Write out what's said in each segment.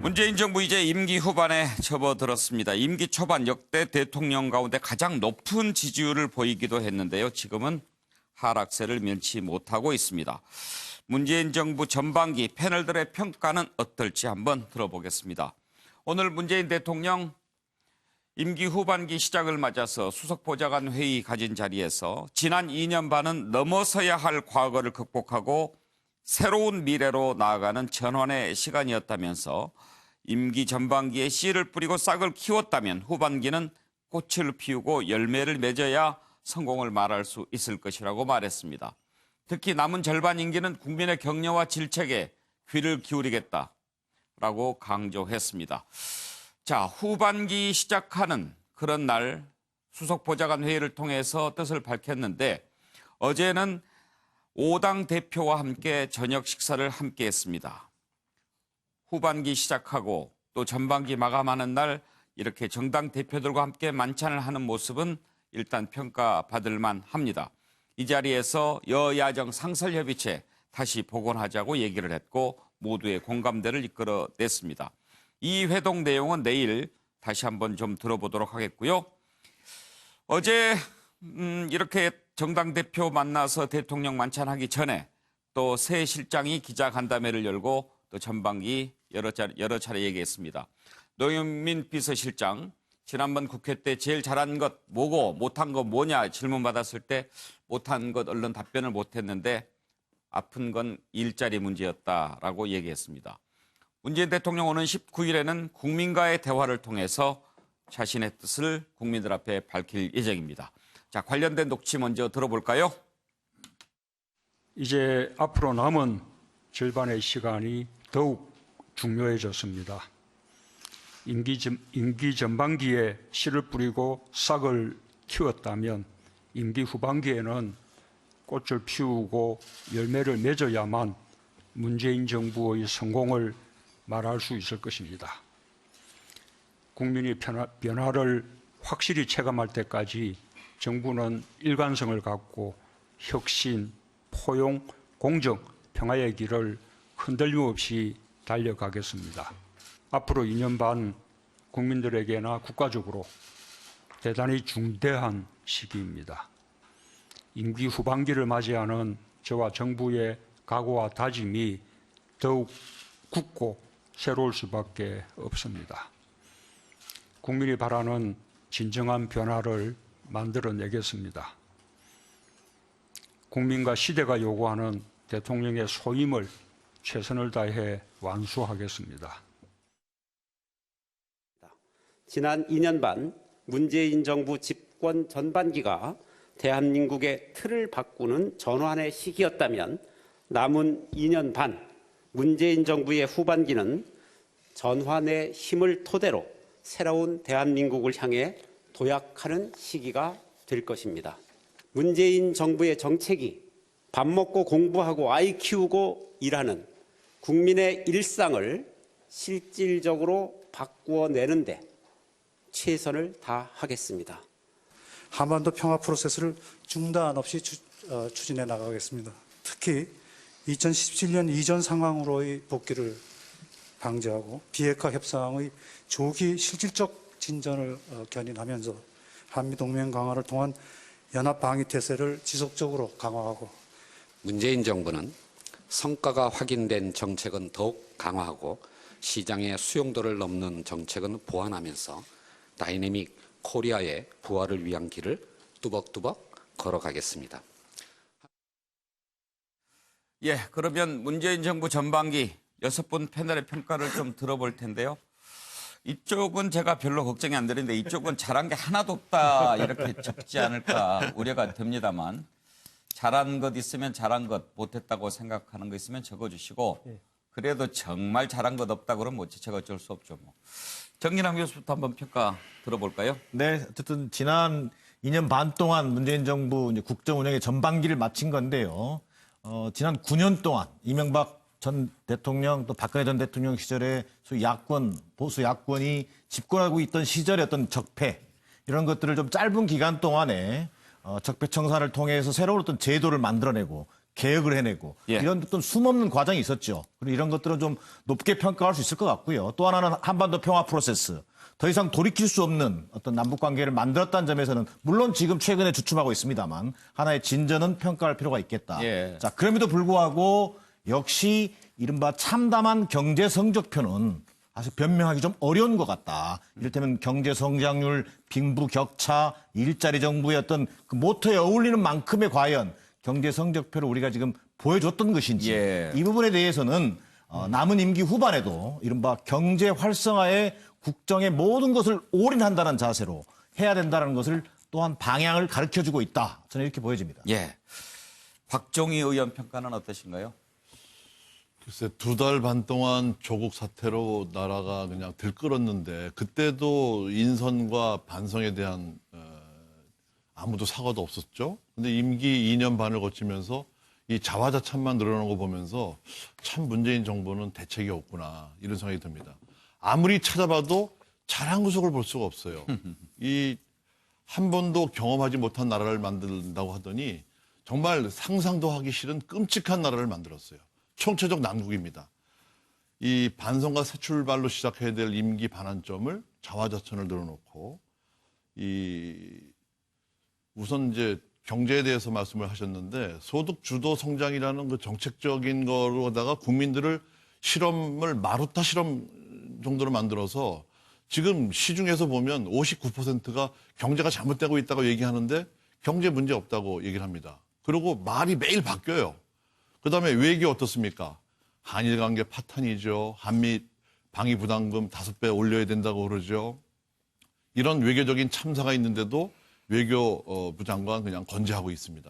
문재인 정부 이제 임기 후반에 접어들었습니다. 임기 초반 역대 대통령 가운데 가장 높은 지지율을 보이기도 했는데요. 지금은 하락세를 면치 못하고 있습니다. 문재인 정부 전반기 패널들의 평가는 어떨지 한번 들어보겠습니다. 오늘 문재인 대통령 임기 후반기 시작을 맞아서 수석보좌관 회의 가진 자리에서 지난 2년 반은 넘어서야 할 과거를 극복하고 새로운 미래로 나아가는 전환의 시간이었다면서 임기 전반기에 씨를 뿌리고 싹을 키웠다면 후반기는 꽃을 피우고 열매를 맺어야 성공을 말할 수 있을 것이라고 말했습니다. 특히 남은 절반 임기는 국민의 격려와 질책에 귀를 기울이겠다라고 강조했습니다. 자, 후반기 시작하는 그런 날 수석보좌관 회의를 통해서 뜻을 밝혔는데 어제는 5당 대표와 함께 저녁 식사를 함께 했습니다. 후반기 시작하고 또 전반기 마감하는 날 이렇게 정당 대표들과 함께 만찬을 하는 모습은 일단 평가받을 만합니다. 이 자리에서 여야정 상설협의체 다시 복원하자고 얘기를 했고 모두의 공감대를 이끌어냈습니다. 이 회동 내용은 내일 다시 한번 좀 들어보도록 하겠고요. 어제 이렇게 정당 대표 만나서 대통령 만찬하기 전에 또 새 실장이 기자간담회를 열고 또 전반기 여러 차례 얘기했습니다. 노영민 비서실장, 지난번 국회 때 제일 잘한 것 뭐고 못한 것 뭐냐 질문받았을 때 못한 것 얼른 답변을 못했는데 아픈 건 일자리 문제였다라고 얘기했습니다. 문재인 대통령 오는 19일에는 국민과의 대화를 통해서 자신의 뜻을 국민들 앞에 밝힐 예정입니다. 자, 관련된 녹취 먼저 들어볼까요? 이제 앞으로 남은 절반의 시간이 더욱 중요해졌습니다. 임기 전반기에 씨를 뿌리고 싹을 키웠다면 임기 후반기에는 꽃을 피우고 열매를 맺어야만 문재인 정부의 성공을 말할 수 있을 것입니다. 국민이 변화를 확실히 체감할 때까지 정부는 일관성을 갖고 혁신, 포용, 공정, 평화의 길을 흔들림 없이 달려가겠습니다. 앞으로 2년 반 국민들에게나 국가적으로 대단히 중대한 시기입니다. 임기 후반기를 맞이하는 저와 정부의 각오와 다짐이 더욱 굳고 새로울 수밖에 없습니다. 국민이 바라는 진정한 변화를 만들어내겠습니다. 국민과 시대가 요구하는 대통령의 소임을 최선을 다해 완수하겠습니다. 지난 2년 반 문재인 정부 집권 전반기가 대한민국의 틀을 바꾸는 전환의 시기였다면 남은 2년 반 문재인 정부의 후반기는 전환의 힘을 토대로 새로운 대한민국을 향해 도약하는 시기가 될 것입니다. 문재인 정부의 정책이 밥 먹고 공부하고 아이 키우고 일하는 국민의 일상을 실질적으로 바꾸어내는데 최선을 다하겠습니다. 한반도 평화 프로세스를 중단 없이 추진해 나가겠습니다. 특히 2017년 이전 상황으로의 복귀를 방지하고 비핵화 협상의 조기 실질적 진전을 견인하면서 한미동맹 강화를 통한 연합 방위 태세를 지속적으로 강화하고 문재인 정부는 성과가 확인된 정책은 더욱 강화하고 시장의 수용도를 넘는 정책은 보완하면서 다이내믹 코리아의 부활을 위한 길을 뚜벅뚜벅 걸어가겠습니다. 예, 그러면 문재인 정부 전반기 6분 패널의 평가를 좀 들어볼 텐데요. 이쪽은 제가 별로 걱정이 안 되는데 이쪽은 잘한 게 하나도 없다 이렇게 적지 않을까 우려가 됩니다만 잘한 것 있으면 잘한 것, 못했다고 생각하는 거 있으면 적어주시고 그래도 정말 잘한 것 없다 그러면 뭐 제가 어쩔 수 없죠. 뭐. 정진환 교수부터 한번 평가 들어볼까요? 네, 어쨌든 지난 2년 반 동안 문재인 정부 이제 국정 운영의 전반기를 마친 건데요. 지난 9년 동안 이명박 전 대통령 또 박근혜 전 대통령 시절에 소위 야권, 보수 야권이 집권하고 있던 시절의 어떤 적폐 이런 것들을 좀 짧은 기간 동안에 적폐청산을 통해서 새로운 어떤 제도를 만들어내고 개혁을 해내고 예. 이런 어떤 숨없는 과정이 있었죠. 그리고 이런 것들은 좀 높게 평가할 수 있을 것 같고요. 또 하나는 한반도 평화 프로세스. 더 이상 돌이킬 수 없는 어떤 남북 관계를 만들었다는 점에서는 물론 지금 최근에 주춤하고 있습니다만 하나의 진전은 평가할 필요가 있겠다. 예. 자, 그럼에도 불구하고 역시 이른바 참담한 경제 성적표는 사실 변명하기 좀 어려운 것 같다. 이를테면 경제 성장률, 빈부 격차, 일자리 정부의 어떤 그 모토에 어울리는 만큼의 과연 경제 성적표를 우리가 지금 보여줬던 것인지 예. 이 부분에 대해서는 남은 임기 후반에도 이른바 경제 활성화에 국정의 모든 것을 올인한다는 자세로 해야 된다는 것을 또한 방향을 가르쳐주고 있다. 저는 이렇게 보여집니다. 예. 박종희 의원 평가는 어떠신가요? 글쎄 2달 반 동안 조국 사태로 나라가 그냥 들끓었는데 그때도 인선과 반성에 대한 아무도 사과도 없었죠. 근데 임기 2년 반을 거치면서 이 자화자찬만 늘어나는 거 보면서 참 문재인 정부는 대책이 없구나 이런 생각이 듭니다. 아무리 찾아봐도 잘한 구석을 볼 수가 없어요. 이 한 번도 경험하지 못한 나라를 만든다고 하더니 정말 상상도 하기 싫은 끔찍한 나라를 만들었어요. 총체적 난국입니다. 이 반성과 새 출발로 시작해야 될 임기 반환점을 자화자찬을 늘어놓고 우선 이제 경제에 대해서 말씀을 하셨는데 소득 주도 성장이라는 그 정책적인 거로다가 국민들을 실험을 마루타 실험 정도로 만들어서 지금 시중에서 보면 59%가 경제가 잘못되고 있다고 얘기하는데 경제 문제 없다고 얘기를 합니다. 그리고 말이 매일 바뀌어요. 그다음에 외교 어떻습니까? 한일 관계 파탄이죠. 한미 방위 부담금 5배 올려야 된다고 그러죠. 이런 외교적인 참사가 있는데도 외교부 장관 그냥 건재하고 있습니다.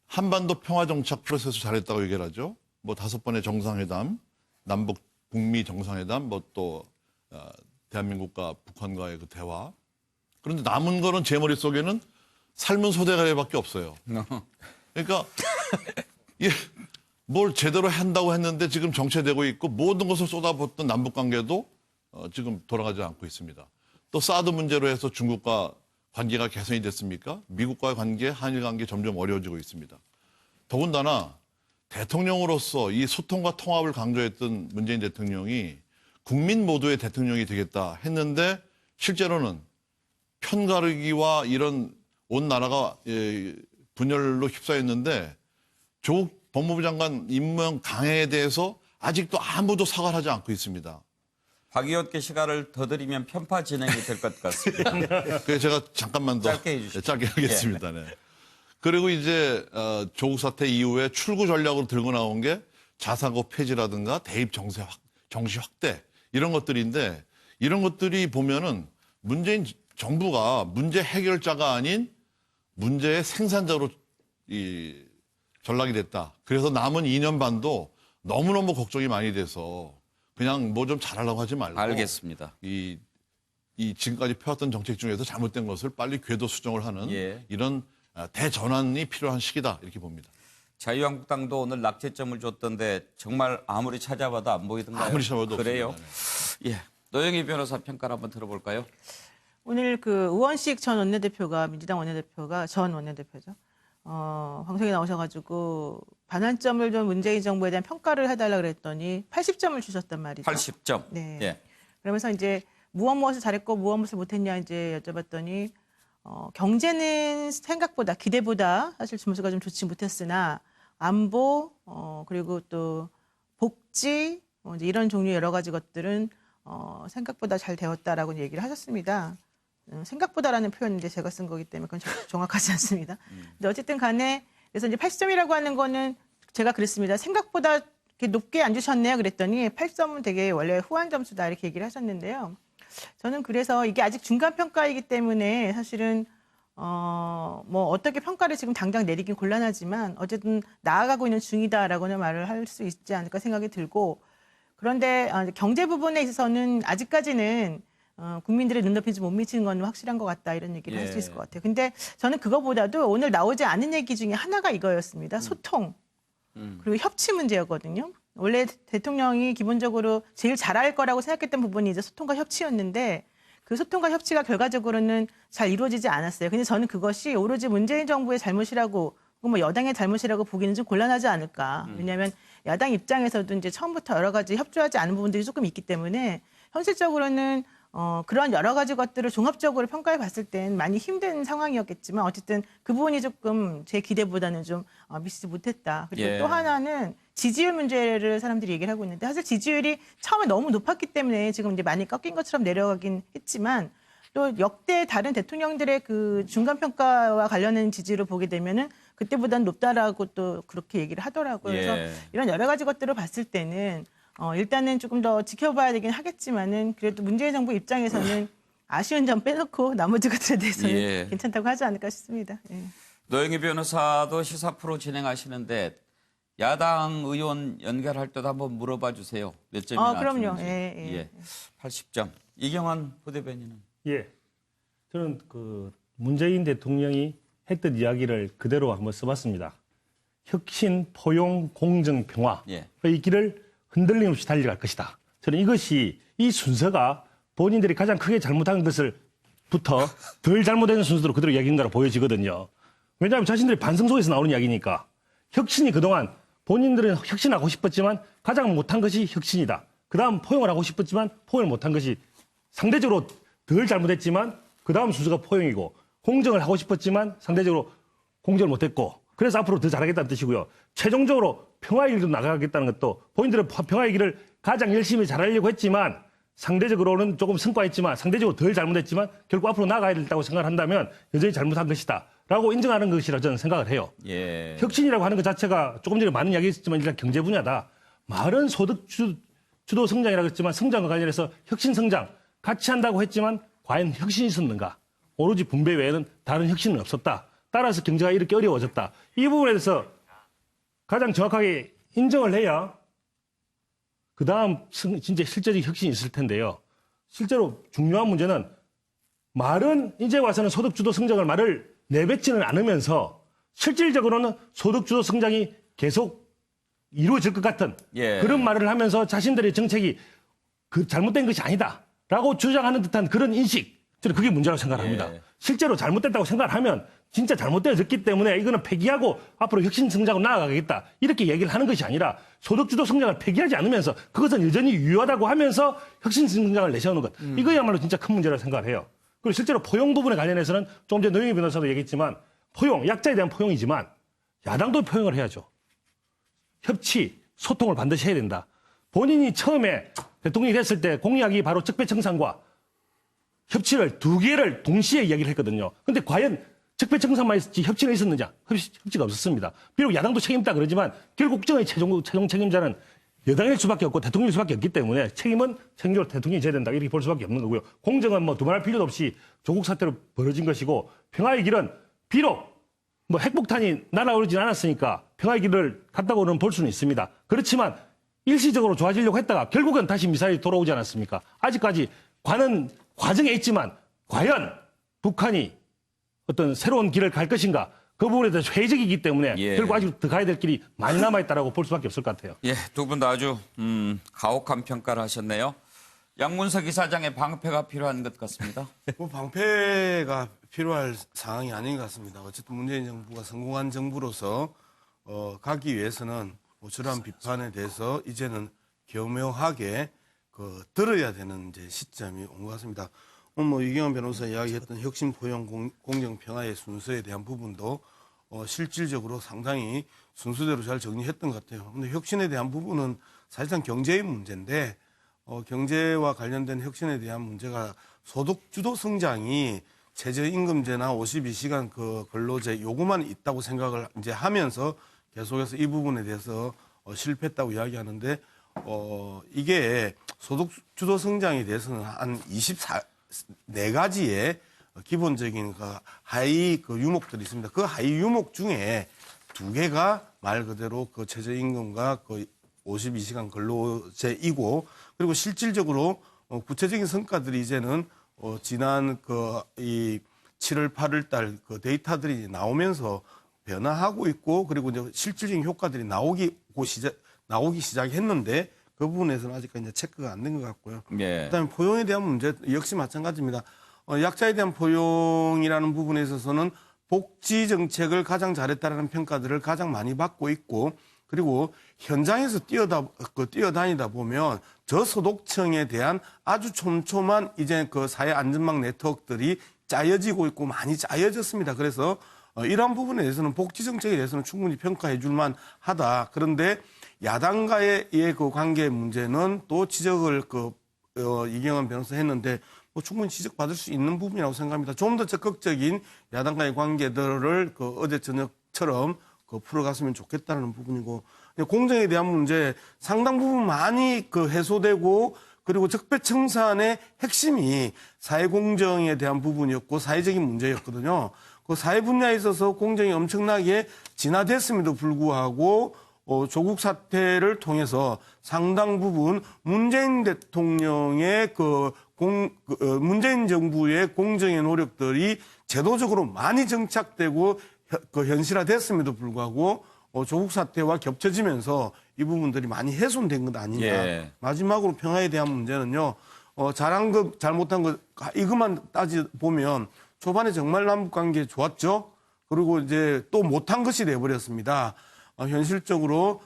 한반도 평화정착 프로세스 잘했다고 얘기를 하죠. 뭐 5번의 정상회담, 남북 북미 정상회담, 뭐 또 대한민국과 북한과의 그 대화. 그런데 남은 거는 제 머릿속에는 삶은 소대가리밖에 없어요. 그러니까 뭘 제대로 한다고 했는데 지금 정체되고 있고 모든 것을 쏟아붓던 남북 관계도 지금 돌아가지 않고 있습니다. 또 사드 문제로 해서 중국과 관계가 개선이 됐습니까? 미국과의 관계, 한일 관계 점점 어려워지고 있습니다. 더군다나 대통령으로서 이 소통과 통합을 강조했던 문재인 대통령이 국민 모두의 대통령이 되겠다 했는데 실제로는 편가르기와 이런 온 나라가 분열로 휩싸였는데 조국 법무부 장관 임명 강행에 대해서 아직도 아무도 사과를 하지 않고 있습니다. 박 의원께 시간을 더 드리면 편파 진행이 될 것 같습니다. 그래서 제가 잠깐만 더 짧게 해주십시오. 짧게 하겠습니다. 네. 그리고 이제 조국 사태 이후에 출구 전략으로 들고 나온 게 자사고 폐지라든가 대입 정시 확대 이런 것들인데 이런 것들이 보면은 문재인 정부가 문제 해결자가 아닌 문제의 생산자로 전락이 됐다. 그래서 남은 2년 반도 너무너무 걱정이 많이 돼서 그냥 뭐 좀 잘하려고 하지 말고 알겠습니다. 이 지금까지 펴왔던 정책 중에서 잘못된 것을 빨리 궤도 수정을 하는 예. 이런 대전환이 필요한 시기다 이렇게 봅니다. 자유한국당도 오늘 낙제점을 줬던데 정말 아무리 찾아봐도 안 보이던가요? 아무리 찾아봐도 그래요? 없습니다. 예. 노영희 변호사 평가를 한번 들어볼까요? 오늘 그 의원식 전 원내대표가 민주당 원내대표가 전 원내대표죠. 방송에 나오셔가지고 반환점을 좀 문재인 정부에 대한 평가를 해달라 그랬더니 80점을 주셨단 말이죠. 80점. 네. 예. 그러면서 이제 무엇을 잘했고 무엇을 못했냐 이제 여쭤봤더니 경제는 생각보다 기대보다 사실 점수가 좀 좋지 못했으나 안보 그리고 또 복지 이제 이런 종류 여러 가지 것들은 생각보다 잘 되었다라고 얘기를 하셨습니다. 생각보다라는 표현인데 제가 쓴 거기 때문에 그건 정확하지 않습니다. 근데 어쨌든 간에 그래서 이제 80점이라고 하는 거는 제가 그랬습니다. 생각보다 이렇게 높게 안 주셨네요. 그랬더니 8점은 되게 원래 후한 점수다 이렇게 얘기를 하셨는데요. 저는 그래서 이게 아직 중간 평가이기 때문에 사실은 뭐 어떻게 평가를 지금 당장 내리긴 곤란하지만 어쨌든 나아가고 있는 중이다라고는 말을 할 수 있지 않을까 생각이 들고 그런데 경제 부분에 있어서는 아직까지는 국민들의 눈높이 좀 못 미치는 건 확실한 것 같다 이런 얘기를 할 수 있을 것 같아요. 근데 저는 그거보다도 오늘 나오지 않은 얘기 중에 하나가 이거였습니다. 소통 그리고 협치 문제였거든요. 원래 대통령이 기본적으로 제일 잘할 거라고 생각했던 부분이 이제 소통과 협치였는데 그 소통과 협치가 결과적으로는 잘 이루어지지 않았어요. 근데 저는 그것이 오로지 문재인 정부의 잘못이라고 뭐 여당의 잘못이라고 보기는 좀 곤란하지 않을까. 왜냐하면 야당 입장에서도 이제 처음부터 여러 가지 협조하지 않은 부분들이 조금 있기 때문에 현실적으로는 그런 여러 가지 것들을 종합적으로 평가해 봤을 땐 많이 힘든 상황이었겠지만 어쨌든 그 부분이 조금 제 기대보다는 좀 미치지 못했다. 그리고 예. 또 하나는 지지율 문제를 사람들이 얘기를 하고 있는데 사실 지지율이 처음에 너무 높았기 때문에 지금 이제 많이 꺾인 것처럼 내려가긴 했지만 또 역대 다른 대통령들의 그 중간 평가와 관련된 지지를 보게 되면은 그때보다는 높다라고 또 그렇게 얘기를 하더라고요. 예. 그래서 이런 여러 가지 것들을 봤을 때는 일단은 조금 더 지켜봐야 되긴 하겠지만은 그래도 문재인 정부 입장에서는 아쉬운 점 빼놓고 나머지 것들에 대해서는 예. 괜찮다고 하지 않을까 싶습니다. 예. 노영희 변호사도 시사 프로 진행하시는데 야당 의원 연결할 때도 한번 물어봐 주세요. 몇 점이나 그럼요. 주는지. 예. 80점. 이경환 부대변인은. 예. 저는 그 문재인 대통령이 했던 이야기를 그대로 한번 써봤습니다. 혁신, 포용, 공정, 평화의 예. 길을 흔들림 없이 달려갈 것이다. 저는 이것이 이 순서가 본인들이 가장 크게 잘못한 것을부터 덜 잘못된 순서로 그대로 이야기인 거라 보여지거든요. 왜냐하면 자신들이 반성 속에서 나오는 이야기니까. 혁신이 그동안 본인들은 혁신하고 싶었지만 가장 못한 것이 혁신이다. 그다음 포용을 하고 싶었지만 포용을 못한 것이 상대적으로 덜 잘못했지만 그다음 순서가 포용이고 공정을 하고 싶었지만 상대적으로 공정을 못했고 그래서 앞으로 더 잘하겠다는 뜻이고요. 최종적으로 평화의 길로 나가겠다는 것도 본인들은 평화의 길을 가장 열심히 잘하려고 했지만 상대적으로는 조금 성과했지만 상대적으로 덜 잘못했지만 결국 앞으로 나가야 된다고 생각을 한다면 여전히 잘못한 것이다. 라고 인정하는 것이라 저는 생각을 해요. 예. 혁신이라고 하는 것 자체가 조금 전에 많은 이야기 했지만 일단 경제 분야다. 말은 소득 주도 성장이라고 했지만 성장과 관련해서 혁신 성장 같이 한다고 했지만 과연 혁신이 있었는가? 오로지 분배 외에는 다른 혁신은 없었다. 따라서 경제가 이렇게 어려워졌다. 이 부분에 대해서 가장 정확하게 인정을 해야 그다음 진짜 실제적인 혁신이 있을 텐데요. 실제로 중요한 문제는 말은 이제 와서는 소득 주도 성장을 말을 내뱉지는 않으면서 실질적으로는 소득 주도 성장이 계속 이루어질 것 같은 예. 그런 말을 하면서 자신들의 정책이 그 잘못된 것이 아니다라고 주장하는 듯한 그런 인식, 저는 그게 문제라고 생각합니다. 예. 실제로 잘못됐다고 생각하면 진짜 잘못되어졌기 때문에 이거는 폐기하고 앞으로 혁신 성장으로 나아가겠다 이렇게 얘기를 하는 것이 아니라 소득 주도 성장을 폐기하지 않으면서 그것은 여전히 유효하다고 하면서 혁신 성장을 내세우는 것, 이거야말로 진짜 큰 문제라고 생각을 해요. 그리고 실제로 포용 부분에 관련해서는 조금 전에 노영희 변호사도 얘기했지만 포용, 약자에 대한 포용이지만 야당도 포용을 해야죠. 협치, 소통을 반드시 해야 된다. 본인이 처음에 대통령이 됐을 때 공약이 바로 적폐청산과 협치를 두 개를 동시에 이야기를 했거든요. 근데 과연 적폐청산만 있었지 협치가 있었느냐? 협치가 없었습니다. 비록 야당도 책임있다 그러지만 결국 국정의 최종 책임자는 여당일 수밖에 없고 대통령일 수밖에 없기 때문에 책임은 책임적으로 대통령이 져야 된다 이렇게 볼 수밖에 없는 거고요. 공정은 뭐 두말할 필요도 없이 조국 사태로 벌어진 것이고 평화의 길은 비록 뭐 핵폭탄이 날아오르진 않았으니까 평화의 길을 갔다고는 볼 수는 있습니다. 그렇지만 일시적으로 좋아지려고 했다가 결국은 다시 미사일이 돌아오지 않았습니까? 아직까지 관은 과정에 있지만 과연 북한이 어떤 새로운 길을 갈 것인가 그 부분에 대해서 회의적이기 때문에 예. 결국 아직 더 가야 될 길이 많이 남아있다라고 볼 수밖에 없을 것 같아요. 예, 두 분 다 아주 가혹한 평가를 하셨네요. 양문석 이사장의 방패가 필요한 것 같습니다. 뭐 방패가 필요할 상황이 아닌 것 같습니다. 어쨌든 문재인 정부가 성공한 정부로서 가기 위해서는 저러한 비판에 대해서 이제는 교묘하게 들어야 되는 이제 시점이 온 것 같습니다. 뭐 이경환 변호사 이야기했던 혁신, 포용, 공정, 평화의 순서에 대한 부분도 실질적으로 상당히 순서대로 잘 정리했던 것 같아요. 근데 혁신에 대한 부분은 사실상 경제의 문제인데 경제와 관련된 혁신에 대한 문제가 소득 주도 성장이 최저임금제나 52시간 근로제 요구만 있다고 생각을 이제 하면서 계속해서 이 부분에 대해서 실패했다고 이야기하는데 이게 소득 주도 성장에 대해서는 한 24가지의 기본적인 하위 유목들이 있습니다. 그 하위 유목 중에 2개가 말 그대로 최저임금과 52시간 근로제이고 그리고 실질적으로 구체적인 성과들이 이제는 지난 이 7월 8월 달 데이터들이 나오면서 변화하고 있고 그리고 이제 실질적인 효과들이 나오기 시작했는데 그 부분에서는 아직까지 이제 체크가 안 된 것 같고요. 예. 그다음에 포용에 대한 문제 역시 마찬가지입니다. 약자에 대한 포용이라는 부분에 있어서는 복지 정책을 가장 잘했다는 평가들을 가장 많이 받고 있고 그리고 현장에서 뛰어다니다 보면 저소득층에 대한 아주 촘촘한 이제 그 사회 안전망 네트워크들이 짜여지고 있고 많이 짜여졌습니다. 그래서 이러한 부분에 대해서는 복지 정책에 대해서는 충분히 평가해 줄 만하다. 그런데 야당과의 그 관계 문제는 또 지적을 이경환 변호사 했는데 뭐 충분히 지적받을 수 있는 부분이라고 생각합니다. 좀 더 적극적인 야당과의 관계들을 어제 저녁처럼 풀어갔으면 좋겠다는 부분이고 공정에 대한 문제 상당 부분 많이 해소되고 그리고 적폐청산의 핵심이 사회공정에 대한 부분이었고 사회적인 문제였거든요. 그 사회 분야에 있어서 공정이 엄청나게 진화됐음에도 불구하고 조국 사태를 통해서 상당 부분 문재인 대통령의 문재인 정부의 공정의 노력들이 제도적으로 많이 정착되고 현실화됐음에도 불구하고 조국 사태와 겹쳐지면서 이 부분들이 많이 훼손된 것 아닌가. 예. 마지막으로 평화에 대한 문제는요. 잘한 것, 잘못한 것 이것만 따져보면 초반에 정말 남북관계 좋았죠. 그리고 이제 또 못한 것이 돼버렸습니다. 현실적으로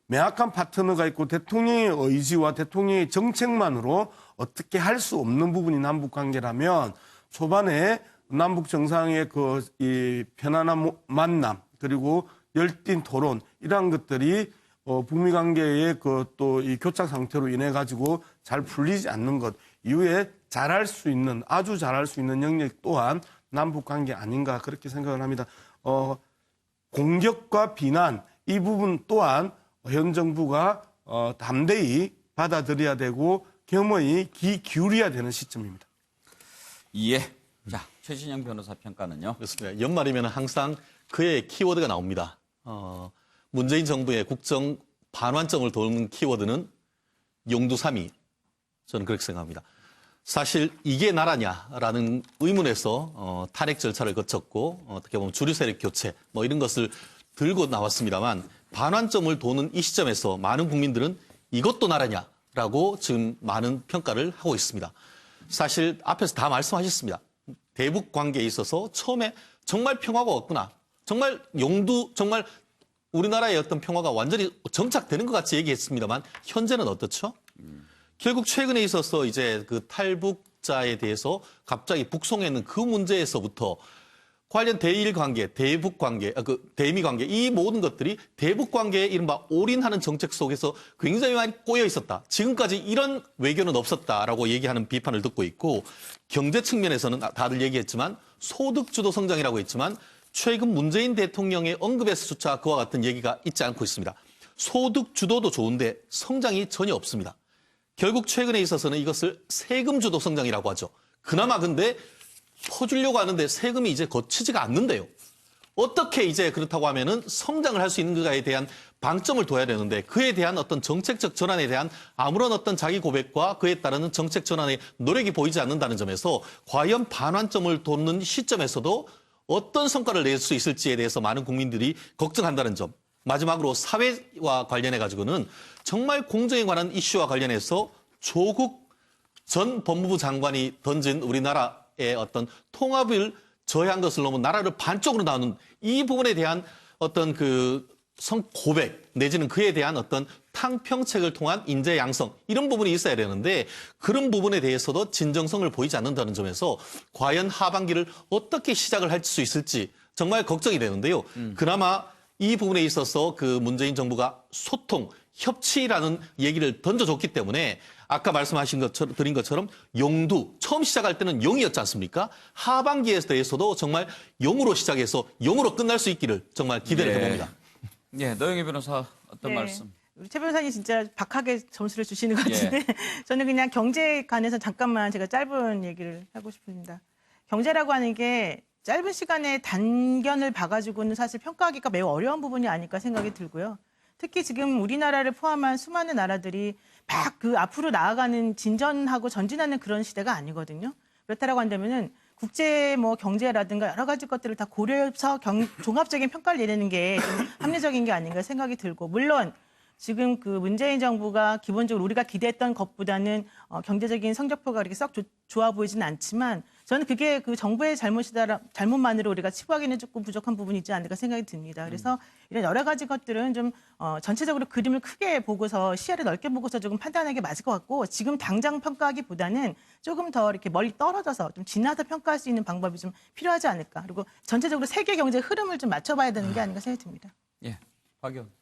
명확한 파트너가 있고 대통령의 의지와 대통령의 정책만으로 어떻게 할 수 없는 부분이 남북관계라면 초반에 남북 정상의 이 편안한 만남 그리고 열띤 토론 이러한 것들이 북미 관계의 또 이 교착 상태로 인해 가지고 잘 풀리지 않는 것 이후에 잘할 수 있는 아주 잘할 수 있는 영역 또한 남북 관계 아닌가 그렇게 생각을 합니다. 공격과 비난 이 부분 또한 현 정부가 담대히 받아들여야 되고 겸허히 기울여야 되는 시점입니다. 예. 자, 최진영 변호사 평가는요? 그렇습니다. 연말이면 항상 그의 키워드가 나옵니다. 문재인 정부의 국정 반환점을 도는 키워드는 용두삼이 저는 그렇게 생각합니다. 사실 이게 나라냐라는 의문에서 탄핵 절차를 거쳤고 어떻게 보면 주류 세력 교체 뭐 이런 것을 들고 나왔습니다만 반환점을 도는 이 시점에서 많은 국민들은 이것도 나라냐라고 지금 많은 평가를 하고 있습니다. 사실 앞에서 다 말씀하셨습니다. 대북 관계에 있어서 처음에 정말 평화가 없구나. 정말 정말 우리나라의 어떤 평화가 완전히 정착되는 것 같이 얘기했습니다만 현재는 어떻죠? 결국 최근에 있어서 이제 그 탈북자에 대해서 갑자기 북송했는 그 문제에서부터 관련 대일 관계, 대북 관계, 대미 관계 이 모든 것들이 대북 관계에 이른바 올인하는 정책 속에서 굉장히 많이 꼬여 있었다. 지금까지 이런 외교는 없었다라고 얘기하는 비판을 듣고 있고 경제 측면에서는 다들 얘기했지만 소득주도 성장이라고 했지만 최근 문재인 대통령의 언급에서조차 그와 같은 얘기가 있지 않고 있습니다. 소득주도도 좋은데 성장이 전혀 없습니다. 결국 최근에 있어서는 이것을 세금주도 성장이라고 하죠. 그나마 근데 퍼주려고 하는데 세금이 이제 거치지가 않는데요. 어떻게 이제 그렇다고 하면은 성장을 할 수 있는가에 대한 방점을 둬야 되는데 그에 대한 어떤 정책적 전환에 대한 아무런 어떤 자기 고백과 그에 따르는 정책 전환의 노력이 보이지 않는다는 점에서 과연 반환점을 돕는 시점에서도 어떤 성과를 낼 수 있을지에 대해서 많은 국민들이 걱정한다는 점. 마지막으로 사회와 관련해 가지고는 정말 공정에 관한 이슈와 관련해서 조국 전 법무부 장관이 던진 우리나라의 어떤 통합을 저해한 것을 넘어 나라를 반쪽으로 나누는 이 부분에 대한 어떤 고백 내지는 그에 대한 어떤 탕평책을 통한 인재 양성 이런 부분이 있어야 되는데 그런 부분에 대해서도 진정성을 보이지 않는다는 점에서 과연 하반기를 어떻게 시작을 할 수 있을지 정말 걱정이 되는데요. 그나마 이 부분에 있어서 문재인 정부가 소통, 협치라는 얘기를 던져줬기 때문에 아까 말씀하신 것처럼 드린 것처럼 용두 처음 시작할 때는 용이었지 않습니까? 하반기에 대해서도 정말 용으로 시작해서 용으로 끝날 수 있기를 정말 기대를 해봅니다. 예, 노영희 변호사 어떤 말씀? 우리 최 변호사님 진짜 박하게 점수를 주시는 것 같은데 저는 그냥 경제에 관해서 잠깐만 제가 짧은 얘기를 하고 싶습니다. 경제라고 하는 게 짧은 시간에 단견을 봐가지고는 사실 평가하기가 매우 어려운 부분이 아닐까 생각이 들고요. 특히 지금 우리나라를 포함한 수많은 나라들이 막 앞으로 나아가는 진전하고 전진하는 그런 시대가 아니거든요. 그렇다라고 한다면은 국제 경제라든가 여러 가지 것들을 다 고려해서 종합적인 평가를 내리는 게 좀 합리적인 게 아닌가 생각이 들고 물론 지금 그 문재인 정부가 기본적으로 우리가 기대했던 것보다는 경제적인 성적표가 그렇게 썩 좋아 보이지는 않지만 저는 그게 그 정부의 잘못만으로 우리가 치부하기는 조금 부족한 부분이 있지 않을까 생각이 듭니다. 그래서 이런 여러 가지 것들은 좀 전체적으로 그림을 크게 보고서 시야를 넓게 보고서 조금 판단하는 게 맞을 것 같고 지금 당장 평가하기보다는 조금 더 이렇게 멀리 떨어져서 좀 지나서 평가할 수 있는 방법이 좀 필요하지 않을까. 그리고 전체적으로 세계 경제 흐름을 좀 맞춰봐야 되는 게 아닌가 생각이 듭니다. 예, 박 의원.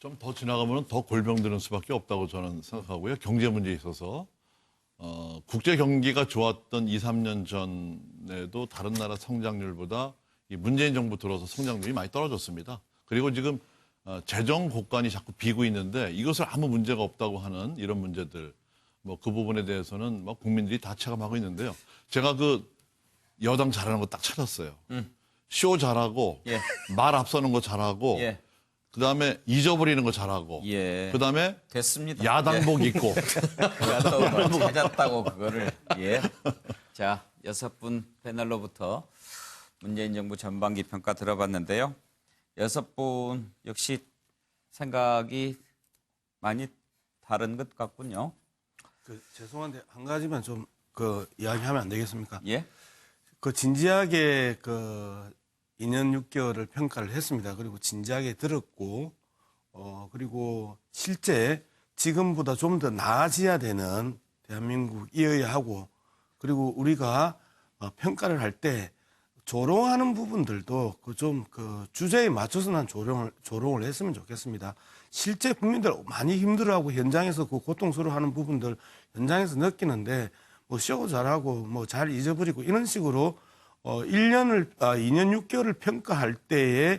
좀 더 지나가면 더 골병드는 수밖에 없다고 저는 생각하고요. 경제 문제에 있어서 국제 경기가 좋았던 2, 3년 전에도 다른 나라 성장률보다 이 문재인 정부 들어서 성장률이 많이 떨어졌습니다. 그리고 지금 재정 고관이 자꾸 비고 있는데 이것을 아무 문제가 없다고 하는 이런 문제들 뭐 그 부분에 대해서는 뭐 국민들이 다 체감하고 있는데요. 제가 그 여당 잘하는 거 딱 찾았어요. 쇼 잘하고 예. 말 앞서는 거 잘하고 예. 그다음에 잊어버리는 거 잘하고 예. 그다음에 됐습니다. 야당복 예. 입고 제가 또 찾았다고 그거를. 예. 자, 6분 패널로부터 문재인 정부 전반기 평가 들어봤는데요. 6분 역시 생각이 많이 다른 것 같군요. 죄송한데 한 가지만 좀 이야기하면 안 되겠습니까? 예. 진지하게 2년 6개월을 평가를 했습니다. 그리고 진지하게 들었고, 그리고 실제 지금보다 좀 더 나아져야 되는 대한민국이어야 하고, 그리고 우리가 평가를 할 때 조롱하는 부분들도 주제에 맞춰서 난 조롱을 했으면 좋겠습니다. 실제 국민들 많이 힘들어하고 현장에서 그 고통스러워하는 부분들 현장에서 느끼는데 뭐 쇼 잘하고 뭐 잘 잊어버리고 이런 식으로 2년 6개월을 평가할 때에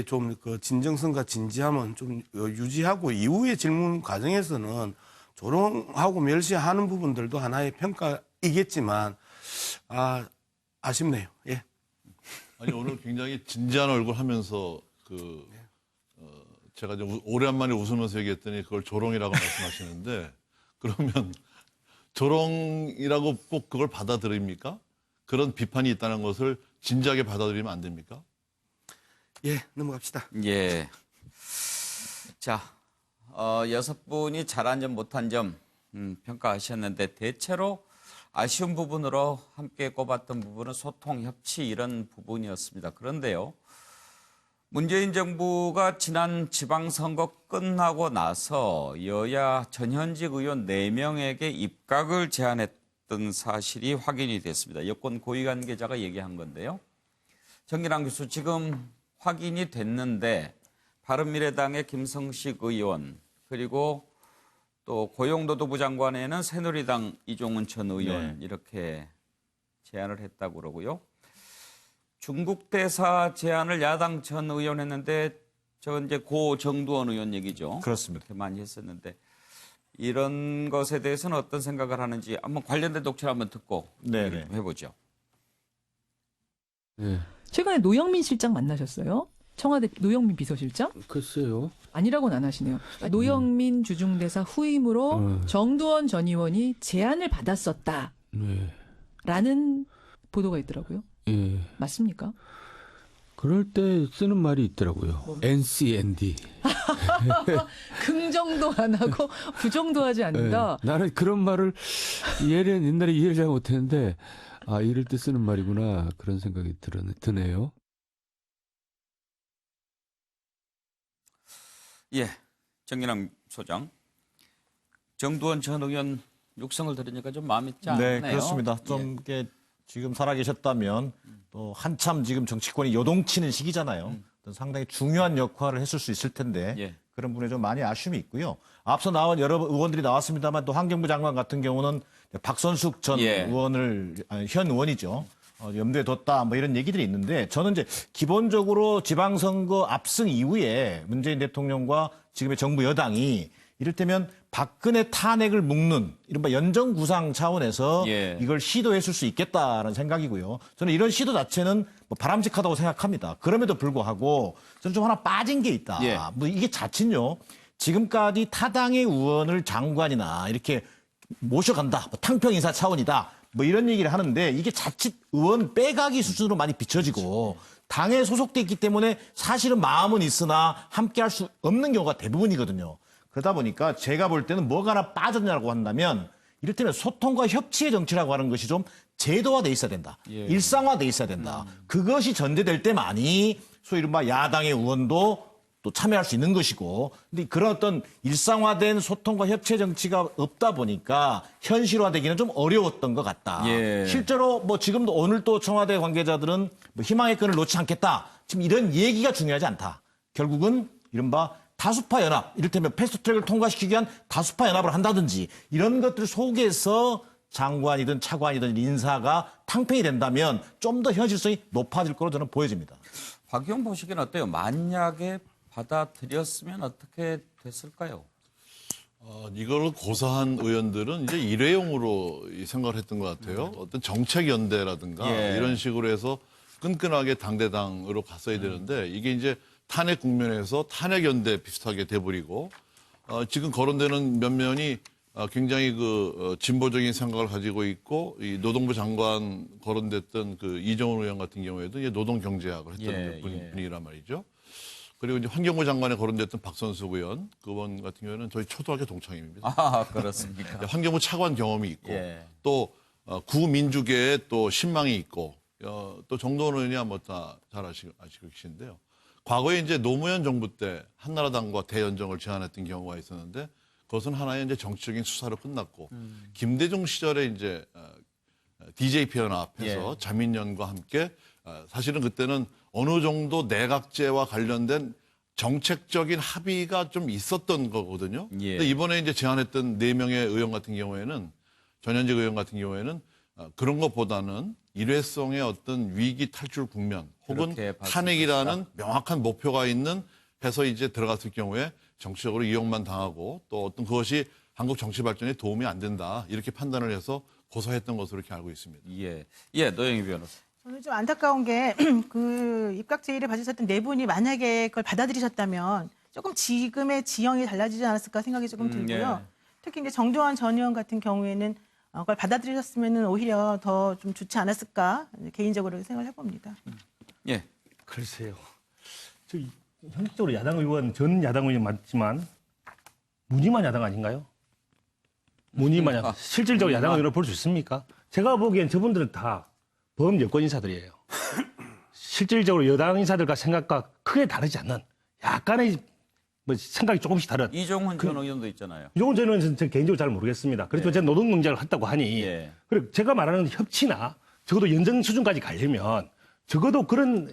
좀 진정성과 진지함은 좀 유지하고 이후의 질문 과정에서는 조롱하고 멸시하는 부분들도 하나의 평가이겠지만 아쉽네요. 예. 아니 오늘 굉장히 진지한 얼굴 하면서 제가 좀 오랜만에 웃으면서 얘기했더니 그걸 조롱이라고 말씀하시는데 그러면 조롱이라고 꼭 그걸 받아들입니까? 그런 비판이 있다는 것을 진지하게 받아들이면 안 됩니까? 예, 넘어갑시다. 예. 자, 6분이 잘한 점, 못한 점 평가하셨는데 대체로 아쉬운 부분으로 함께 꼽았던 부분은 소통, 협치 이런 부분이었습니다. 그런데요. 문재인 정부가 지난 지방선거 끝나고 나서 여야 전현직 의원 4명에게 입각을 제안했던 사실이 확인이 됐습니다. 여권 고위 관계자가 얘기한 건데요. 정기랑 교수 지금 확인이 됐는데 바른미래당의 김성식 의원 그리고 또 고용노동부 장관에는 새누리당 이종훈 전 의원 이렇게 제안을 했다고 그러고요. 중국 대사 제안을 야당 전 의원 했는데 저 이제 고 정두원 의원 얘기죠. 그렇습니다. 그렇게 많이 했었는데 이런 것에 대해서는 어떤 생각을 하는지 한번 관련된 독촉 한번 듣고 얘기를 좀 해보죠. 네. 최근에 노영민 실장 만나셨어요? 청와대 노영민 비서실장? 글쎄요. 아니라고는 안 하시네요. 노영민 주중대사 후임으로 정두원 전 의원이 제안을 받았었다. 네. 라는 보도가 있더라고요. 예. 맞습니까? 그럴 때 쓰는 말이 있더라고요. NCND. 긍정도 안 하고 부정도 하지 않는다. 네. 나는 그런 말을 옛날에 이해를 잘 못했는데 이럴 때 쓰는 말이구나 그런 생각이 드네요. 예, 정기남 소장. 정두원 전 의원 육성을 들으니까 좀 마음이 짠하네요. 네, 그렇습니다. 좀 이게 지금 살아계셨다면 또 한참 지금 정치권이 요동치는 시기잖아요. 상당히 중요한 역할을 했을 수 있을 텐데 그런 부분에 좀 많이 아쉬움이 있고요. 앞서 나온 여러 의원들이 나왔습니다만 또 환경부 장관 같은 경우는 박선숙 전 의원을 현 의원이죠. 염두에 뒀다 뭐 이런 얘기들이 있는데 저는 이제 기본적으로 지방선거 압승 이후에 문재인 대통령과 지금의 정부 여당이 이를테면 박근혜 탄핵을 묶는 이른바 연정구상 차원에서 이걸 시도했을 수 있겠다라는 생각이고요. 저는 이런 시도 자체는 뭐 바람직하다고 생각합니다. 그럼에도 불구하고 저는 좀 하나 빠진 게 있다. 뭐 이게 자칫요. 지금까지 타당의 의원을 장관이나 이렇게 모셔간다. 뭐 탕평인사 차원이다. 뭐 이런 얘기를 하는데 이게 자칫 의원 빼가기 수준으로 많이 비춰지고 당에 소속돼 있기 때문에 사실은 마음은 있으나 함께할 수 없는 경우가 대부분이거든요. 그러다 보니까 제가 볼 때는 뭐가 하나 빠졌냐고 한다면 이를테면 소통과 협치의 정치라고 하는 것이 좀 제도화돼 있어야 된다. 일상화돼 있어야 된다. 그것이 전제될 때만이 소위 이른바 야당의 의원도 또 참여할 수 있는 것이고, 근데 그런 어떤 일상화된 소통과 협치의 정치가 없다 보니까 현실화되기는 좀 어려웠던 것 같다. 예. 실제로 뭐 지금도 오늘 또 청와대 관계자들은 뭐 희망의 끈을 놓지 않겠다. 지금 이런 얘기가 중요하지 않다. 결국은 이른바 다수파 연합, 이를테면 패스트트랙을 통과시키기 위한 다수파 연합을 한다든지 이런 것들 속에서 장관이든 차관이든 인사가 탕평이 된다면 좀 더 현실성이 높아질 거로 저는 보여집니다. 박영 보시기는 어때요? 만약에 받아들였으면 어떻게 됐을까요? 이걸 고사한 의원들은 이제 일회용으로 생각을 했던 것 같아요. 어떤 정책연대라든가 예. 이런 식으로 해서 끈끈하게 당대당으로 갔어야 되는데 이게 이제 탄핵 국면에서 탄핵연대 비슷하게 돼버리고 지금 거론되는 면면이 굉장히 진보적인 생각을 가지고 있고 이 노동부 장관 거론됐던 그 이정훈 의원 같은 경우에도 이제 노동경제학을 했던 분이란 말이죠. 그리고 이제 환경부 장관에 거론됐던 박선숙 의원, 그분 같은 경우에는 저희 초등학교 동창입니다. 아, 그렇습니까? 환경부 차관 경험이 있고 예. 또 구민주계에 또 신망이 있고 또 정도원 의원이 뭐 다 잘 아시고 계신데요. 과거에 이제 노무현 정부 때 한나라당과 대연정을 제안했던 경우가 있었는데 그것은 하나의 이제 정치적인 수사로 끝났고 김대중 시절에 이제 DJP 연합해서 자민련과 함께 사실은 그때는 어느 정도 내각제와 관련된 정책적인 합의가 좀 있었던 거거든요. 예. 근데 이번에 이제 제안했던 4명의 의원 같은 경우에는 전현직 의원 같은 경우에는 그런 것보다는 일회성의 어떤 위기 탈출 국면 혹은 그렇게 봤을 탄핵이라는 명확한 목표가 있는 해서 이제 들어갔을 경우에 정치적으로 이용만 당하고 또 어떤 그것이 한국 정치 발전에 도움이 안 된다 이렇게 판단을 해서 고소했던 것으로 이렇게 알고 있습니다. 예, 노영희 변호사. 저는 좀 안타까운 게 그 입각 제의를 받으셨던 네 분이 만약에 그걸 받아들이셨다면 조금 지금의 지형이 달라지지 않았을까 생각이 조금 들고요. 특히 이제 정두환 전 의원 같은 경우에는 그걸 받아들이셨으면 오히려 더 좀 좋지 않았을까 개인적으로 생각을 해봅니다. 예. 글쎄요. 저 현실적으로 야당 의원, 전 야당 의원 맞지만 무늬만 야당 아닌가요? 무늬만 야당. 실질적으로 야당 의원을 볼 수 있습니까? 제가 보기엔 저분들은 다 범여권 인사들이에요. 실질적으로 여당 인사들과 생각과 크게 다르지 않는 약간의 뭐 생각이 조금씩 다른. 이종훈 전 의원도 있잖아요. 이종훈 전 의원은 저 개인적으로 잘 모르겠습니다. 그래서 제가 노동경제를 했다고 하니 그리고 제가 말하는 협치나 적어도 연정 수준까지 가려면 적어도 그런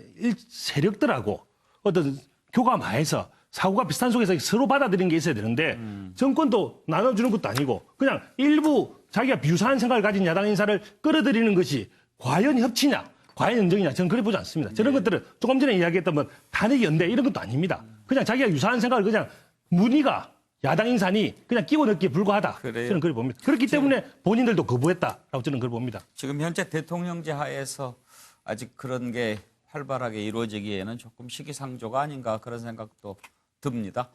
세력들하고 어떤 교감하에서 사고가 비슷한 속에서 서로 받아들이는 게 있어야 되는데 정권도 나눠주는 것도 아니고 그냥 일부 자기가 유사한 생각을 가진 야당 인사를 끌어들이는 것이 과연 협치냐, 과연 연정이냐 저는 그래 보지 않습니다. 저런 것들은 조금 전에 이야기했던 뭐 탄핵 연대 이런 것도 아닙니다. 그냥 자기가 유사한 생각을 그냥 문의가 야당 인사니 그냥 끼워 넣기에 불과하다. 그래요? 저는 그래 봅니다. 그렇기 때문에 본인들도 거부했다라고 저는 그래 봅니다. 지금 현재 대통령제 하에서 아직 그런 게 활발하게 이루어지기에는 조금 시기상조가 아닌가 그런 생각도 듭니다.